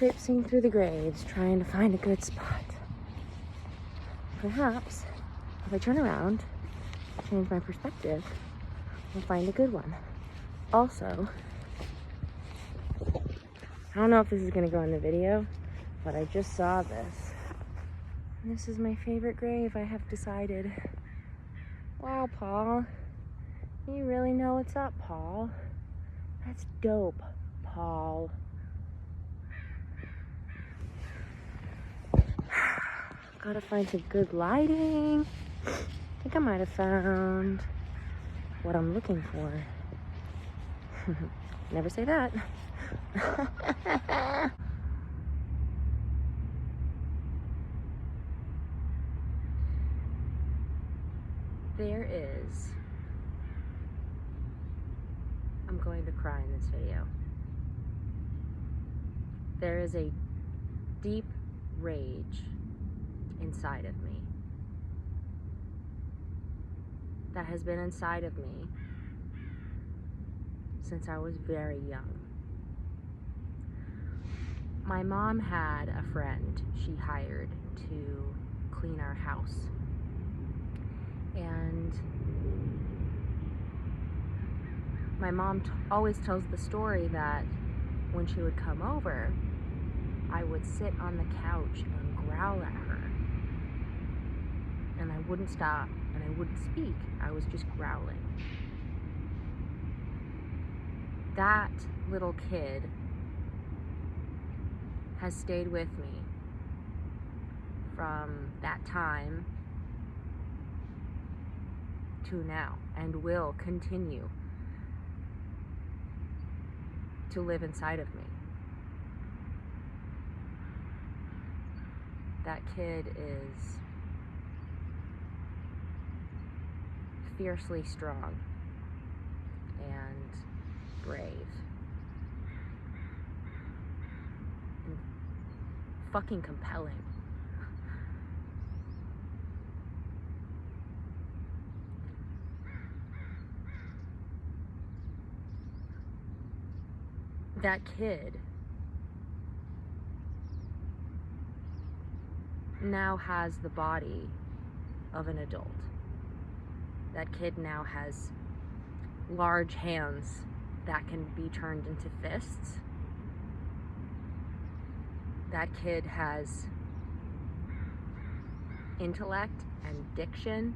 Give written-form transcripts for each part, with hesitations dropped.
traipsing through the graves, trying to find a good spot. Perhaps, if I turn around, change my perspective, I'll find a good one. Also, I don't know if this is going to go in the video, but I just saw this. And this is my favorite grave, I have decided. Wow, Paul. You really know what's up, Paul. That's dope, Paul. Gotta find some good lighting. I think I might have found what I'm looking for. Never say that. There is, I'm going to cry in this video. There is a deep rage inside of me that has been inside of me since I was very young. My mom had a friend she hired to clean our house, and my mom always tells the story that when she would come over, I would sit on the couch and growl at her, and I wouldn't stop and I wouldn't speak. I was just growling. That little kid has stayed with me from that time to now, and will continue to live inside of me. That kid is fiercely strong and brave and fucking compelling. That kid now has the body of an adult. That kid now has large hands that can be turned into fists. That kid has intellect and diction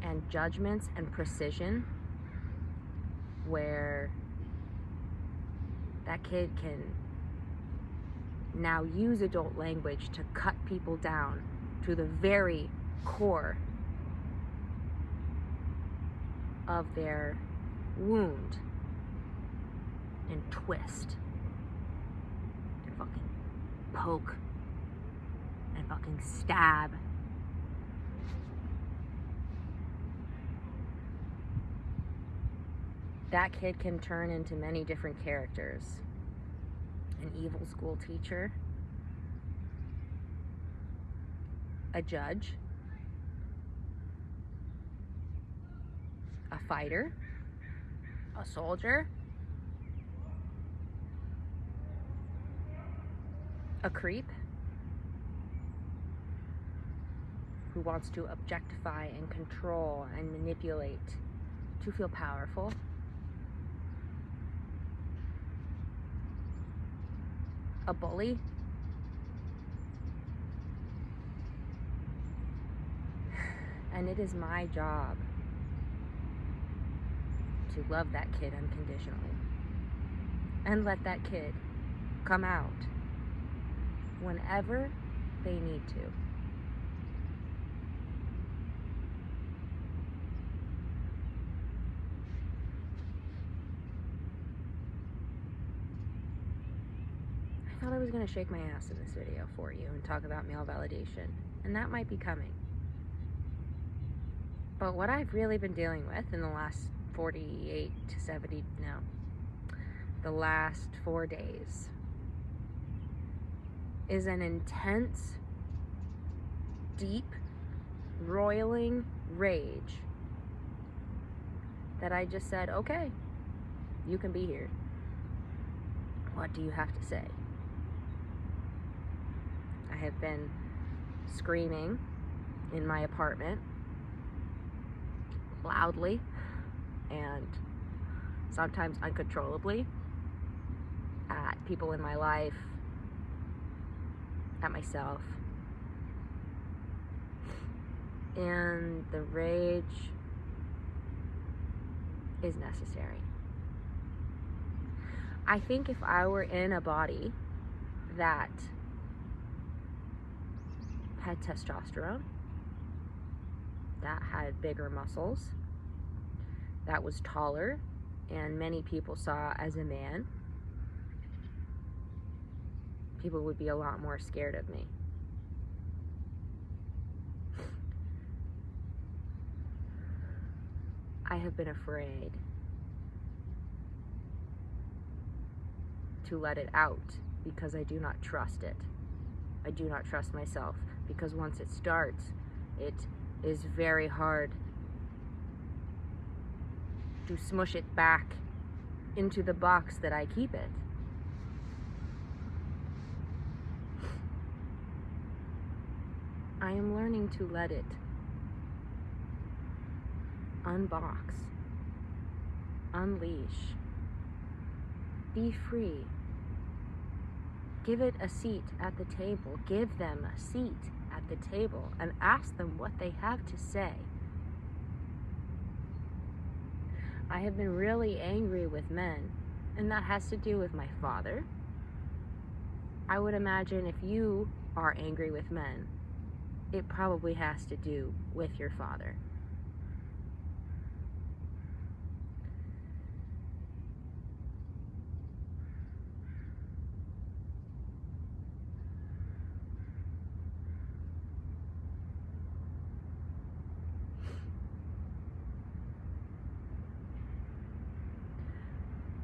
and judgments and precision, where that kid can now use adult language to cut people down to the very core of their wound, and twist and fucking poke and fucking stab. That kid can turn into many different characters. An evil school teacher, a judge, a fighter, a soldier, a creep who wants to objectify and control and manipulate to feel powerful, a bully, and it is my job to love that kid unconditionally and let that kid come out whenever they need to. I thought I was going to shake my ass in this video for you and talk about male validation, and that might be coming. But what I've really been dealing with in the last 48 to 70, the last 4 days is an intense, deep, roiling rage that I just said, okay, you can be here. What do you have to say? I have been screaming in my apartment loudly and sometimes uncontrollably at people in my life, at myself. And the rage is necessary. I think if I were in a body that had testosterone, that had bigger muscles, that was taller, and many people saw as a man, people would be a lot more scared of me. I have been afraid to let it out because I do not trust it. I do not trust myself because once it starts, it is very hard to smush it back into the box that I keep it. I am learning to let it unbox, unleash, be free. Give it a seat at the table. Give them a seat at the table and ask them what they have to say. I have been really angry with men, and that has to do with my father. I would imagine if you are angry with men, it probably has to do with your father.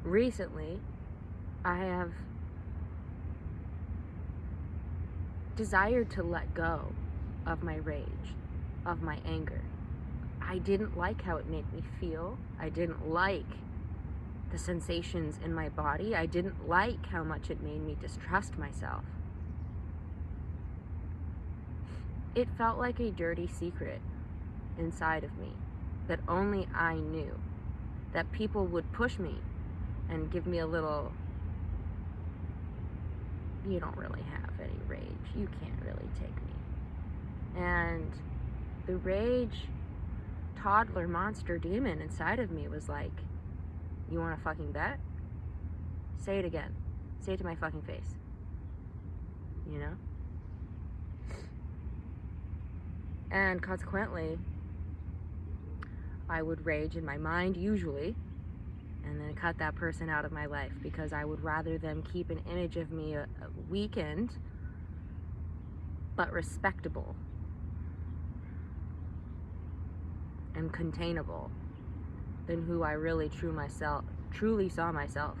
Recently, I have desired to let go of my rage, of my anger. I didn't like how it made me feel. I didn't like the sensations in my body. I didn't like how much it made me distrust myself. It felt like a dirty secret inside of me that only I knew, that people would push me and give me a little, you don't really have any rage, you can't really take me. And the rage toddler monster demon inside of me was like, you want to fucking bet? Say it again. Say it to my fucking face. You know? And consequently, I would rage in my mind usually, and then cut that person out of my life because I would rather them keep an image of me weakened but respectable and containable than who I really truly saw myself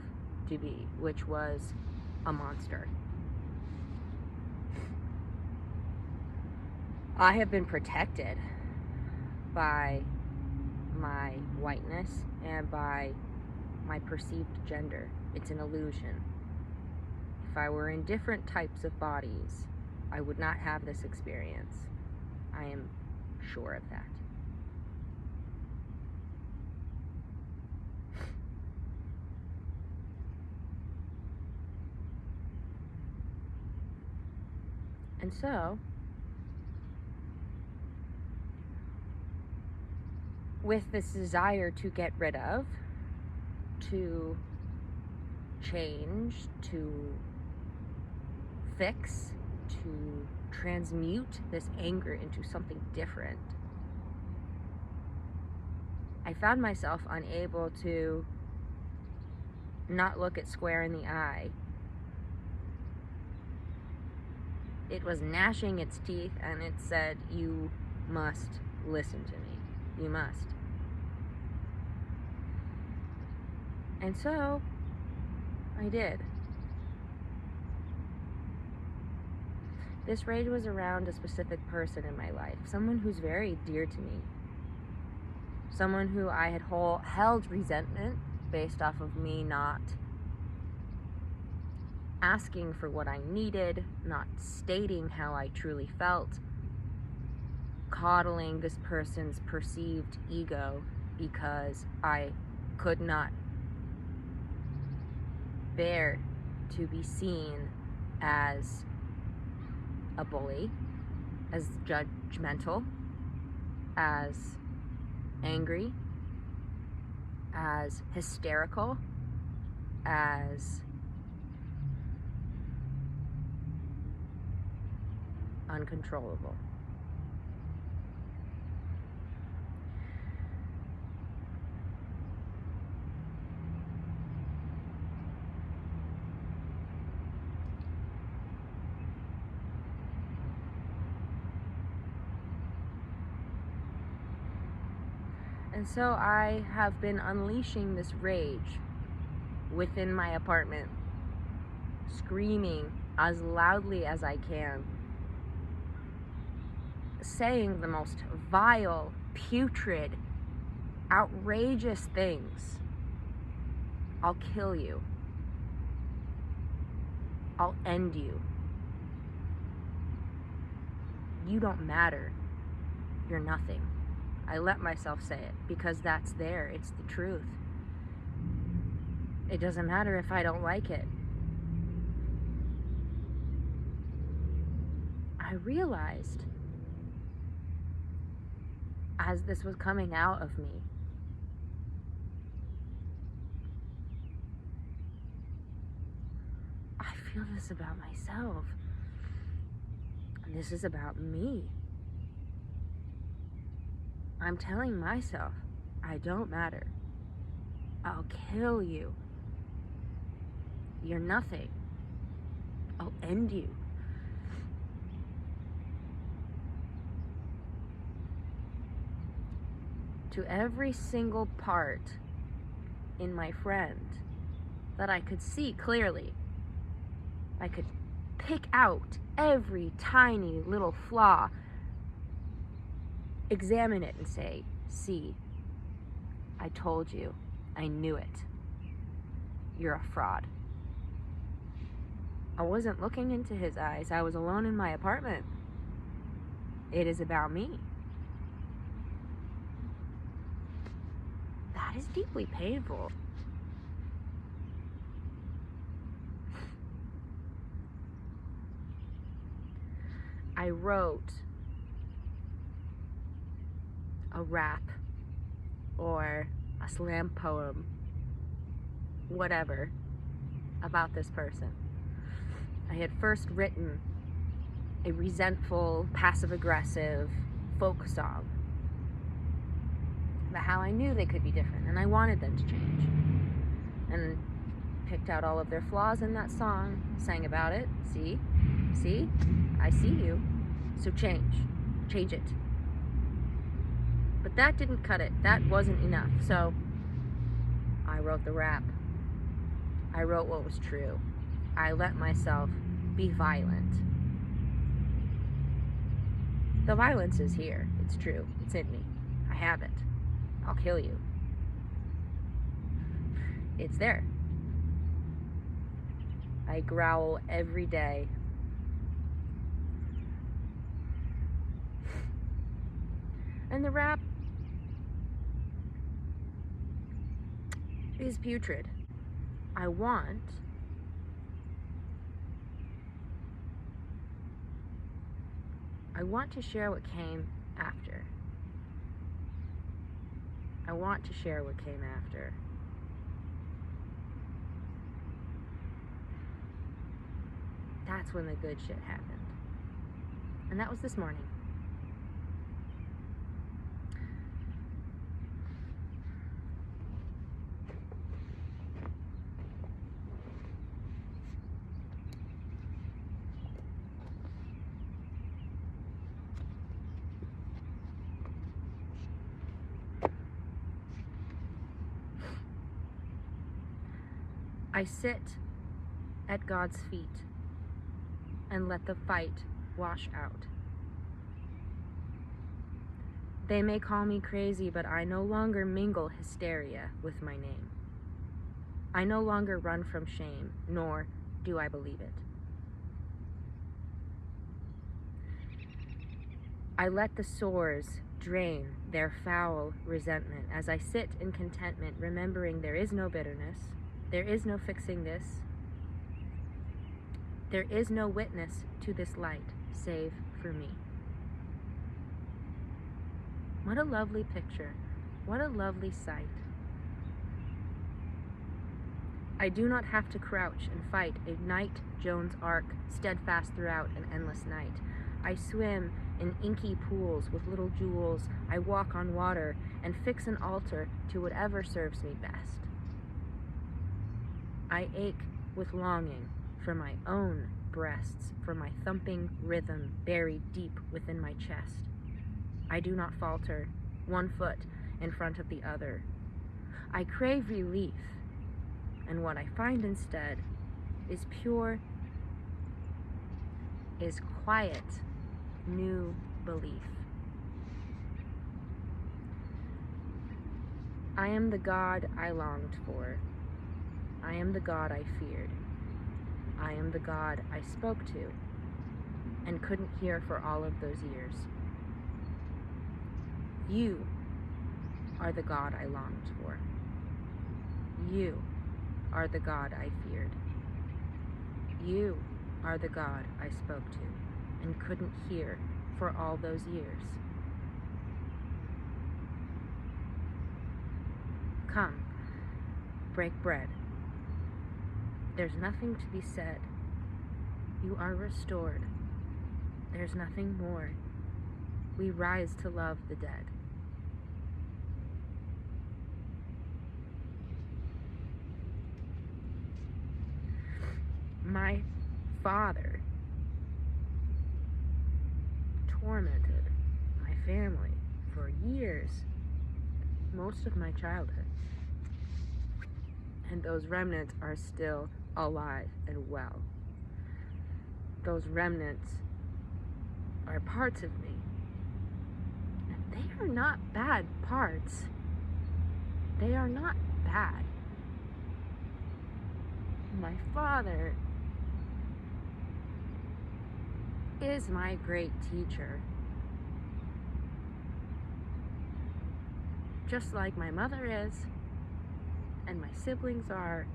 to be, which was a monster. I have been protected by my whiteness and by my perceived gender. It's an illusion. If I were in different types of bodies, I would not have this experience. I am sure of that. And so, with this desire to get rid of, to change, to fix, to transmute this anger into something different, I found myself unable to not look it square in the eye. It was gnashing its teeth and it said, you must listen to me. You must. And so, I did. This rage was around a specific person in my life, someone who's very dear to me. Someone who I had held resentment based off of me not asking for what I needed, not stating how I truly felt, coddling this person's perceived ego because I could not bear to be seen as a bully, as judgmental, as angry, as hysterical, as uncontrollable. And so I have been unleashing this rage within my apartment, screaming as loudly as I can, saying the most vile, putrid, outrageous things. I'll kill you. I'll end you. You don't matter. You're nothing. I let myself say it because that's there. It's the truth. It doesn't matter if I don't like it. I realized as this was coming out of me, I feel this about myself. And this is about me. I'm telling myself, I don't matter. I'll kill you. You're nothing. I'll end you. To every single part in my friend that I could see clearly, I could pick out every tiny little flaw, examine it and say, see, I told you, I knew it. You're a fraud. I wasn't looking into his eyes. I was alone in my apartment. It is about me. That is deeply painful. I wrote a rap or a slam poem, whatever, about this person. I had first written a resentful, passive-aggressive folk song about how I knew they could be different and I wanted them to change. And picked out all of their flaws in that song, sang about it. See, I see you, so change it. But that didn't cut it. That wasn't enough. So I wrote the rap. I wrote what was true. I let myself be violent. The violence is here. It's true. It's in me. I have it. I'll kill you. It's there. I growl every day. And the rap is putrid. I want to share what came after. I want to share what came after. That's when the good shit happened. And that was this morning. I sit at God's feet and let the fight wash out. They may call me crazy, but I no longer mingle hysteria with my name. I no longer run from shame, nor do I believe it. I let the sores drain their foul resentment as I sit in contentment, remembering there is no bitterness, there is no fixing this, there is no witness to this light save for me. What a lovely picture. What a lovely sight. I do not have to crouch and fight a Knight Jones arc, steadfast throughout an endless night. I swim in inky pools with little jewels. I walk on water and fix an altar to whatever serves me best. I ache with longing for my own breasts, for my thumping rhythm buried deep within my chest. I do not falter, one foot in front of the other. I crave relief, and what I find instead is quiet, new belief. I am the God I longed for. I am the God I feared. I am the God I spoke to and couldn't hear for all of those years. You are the God I longed for. You are the God I feared. You are the God I spoke to and couldn't hear for all those years. Come, break bread. There's nothing to be said. You are restored. There's nothing more. We rise to love the dead. My father tormented my family for years, most of my childhood. And those remnants are still alive and well. Those remnants are parts of me. And they are not bad parts. They are not bad. My father is my great teacher. Just like my mother is, and my siblings are,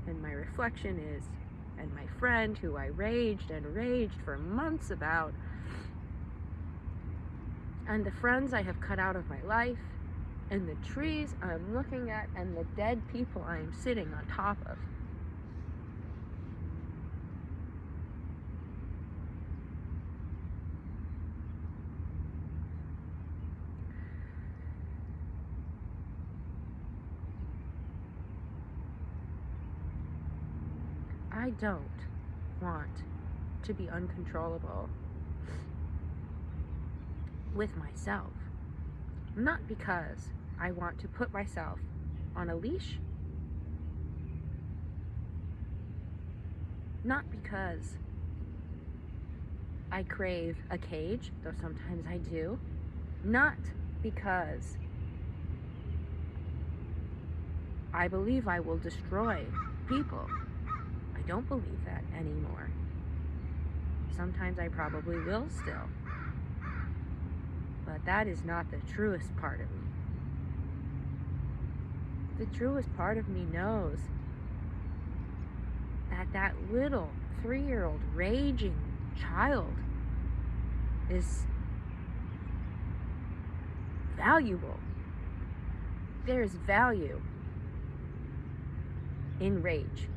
and my reflection is, and my friend who I raged for months about, and the friends I have cut out of my life, and the trees I'm looking at, and the dead people I am sitting on top of. I don't want to be uncontrollable with myself. Not because I want to put myself on a leash. Not because I crave a cage, though sometimes I do. Not because I believe I will destroy people. I don't believe that anymore. Sometimes I probably will still. But that is not the truest part of me. The truest part of me knows that that little 3-year-old raging child is valuable. There is value in rage.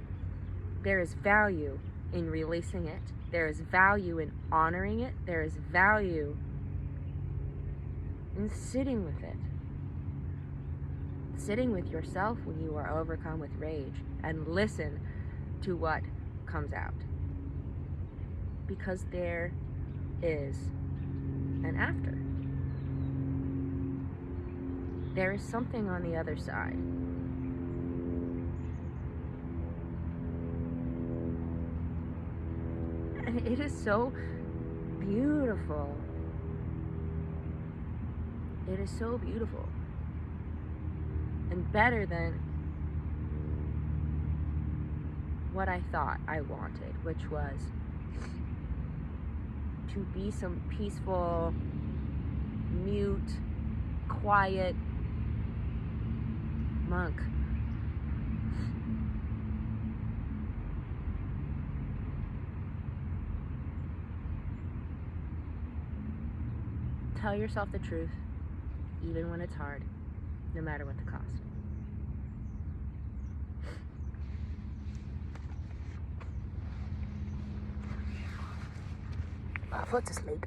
There is value in releasing it. There is value in honoring it. There is value in sitting with it. Sitting with yourself when you are overcome with rage and listen to what comes out. Because there is an after. There is something on the other side. And it is so beautiful. It is so beautiful. And better than what I thought I wanted, which was to be some peaceful, mute, quiet monk. Tell yourself the truth, even when it's hard, no matter what the cost. My foot's asleep.